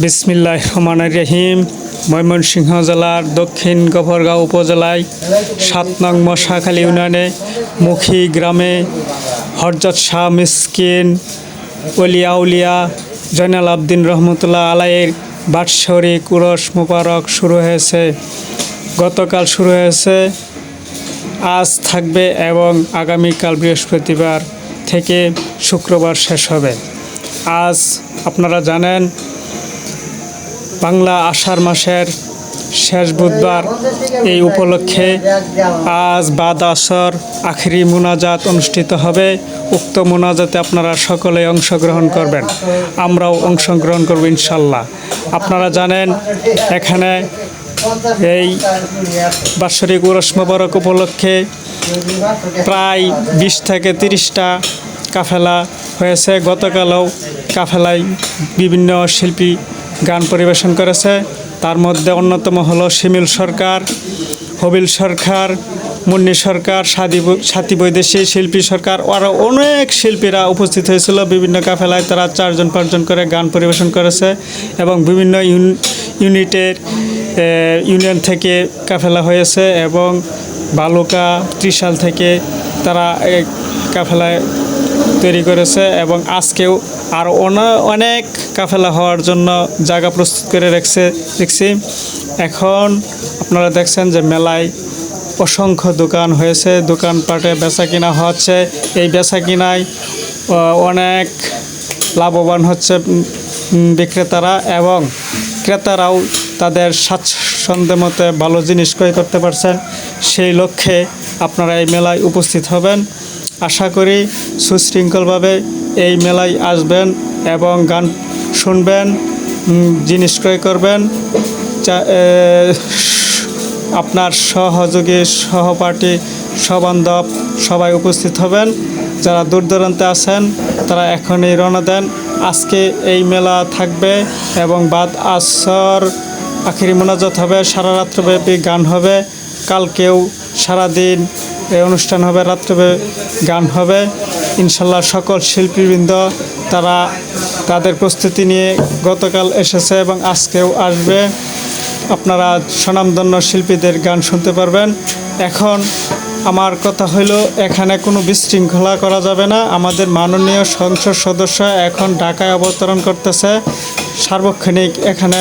বিসমিল্লাহির রহমানির রহিম। ময়মনসিংহ জেলার দক্ষিণ গফরগাঁও উপজেলায় ৭ নং মশাখালী ইউনিয়নে মুখী গ্রামে হযরত শাহ মিসকিন ওলিয়া জয়নাল আবদিন রহমতুল্লাহ আলাইহির বাৎসরিক উরস মুবারক শুরু হয়েছে। গতকাল শুরু হয়েছে, আজ থাকবে এবং আগামীকাল বৃহস্পতিবার থেকে শুক্রবার শেষ হবে। আজ আপনারা জানেন বাংলা আষাঢ় মাসের শেষ বুধবার, এই উপলক্ষে আজ বাদ আসর আখেরি মোনাজাত অনুষ্ঠিত হবে। উক্ত মোনাজাতে আপনারা সকলেই অংশগ্রহণ করবেন, আমরাও অংশগ্রহণ করব ইনশাল্লাহ। আপনারা জানেন এখানে এই বাৎসরিক উরস মোবারক উপলক্ষে প্রায় 20 থেকে 30টা কাফেলা হয়েছে। গতকালও কাফেলায় বিভিন্ন শিল্পী গান পরিবেশন করেছে। তার মধ্যে অন্যতম হলো শিমিল সরকার, হবিল সরকার, মুন্নি সরকার, সাথী বৈদেশী শিল্পী সরকার, আরও অনেক শিল্পীরা উপস্থিত হয়েছিল। বিভিন্ন কাফেলায় তারা 4-5 জন করে গান পরিবেশন করেছে এবং বিভিন্ন ইউনিয়ন থেকে কাফেলা হয়েছে এবং বালুকা ত্রিশাল থেকে তারা কাফেলায় তৈরি করেছে এবং আজকেও আর অনেক কাফেলা হওয়ার জন্য জায়গা প্রস্তুত করে দেখছি। এখন আপনারা দেখছেন যে মেলায় অসংখ্য দোকান হয়েছে, দোকানপাটে বেচা কিনা হচ্ছে। এই বেচা কিনায় অনেক লাভবান হচ্ছে বিক্রেতারা এবং ক্রেতারাও তাদের স্বাচ্ছন্দ্য মতে ভালো জিনিস ক্রয় করতে পারছেন। সেই লক্ষ্যে আপনারা এই মেলায় উপস্থিত হবেন। আশা করি সুশৃঙ্খলভাবে এই মেলায় আসবেন এবং গান শুনবেন, জিনিস ক্রয় করবেন। আপনার সহযোগী, সহপাঠী, সবান্ধব সবাই উপস্থিত হবেন। যারা দূর দূরান্তে আছেন তারা এখনই রওনা দেন। আজকে এই মেলা থাকবে এবং বাদ আসর আখেরি মোনাজাত হবে, সারা রাত্রব্যাপী গান হবে। কালকেও সারাদিন এই অনুষ্ঠান হবে, রাত্রব্যাপী গান হবে ইনশাল্লাহ। সকল শিল্পীবৃন্দ তারা তাদের প্রস্তুতি নিয়ে গতকাল এসেছে এবং আজকেও আসবে। আপনারা স্বনামধন্য শিল্পীদের গান শুনতে পারবেন। এখন আমার কথা হইল, এখানে কোনো বিশৃঙ্খলা করা যাবে না। আমাদের মাননীয় সংসদ সদস্য এখন ঢাকায় অবতরণ করতেছে। সার্বক্ষণিক এখানে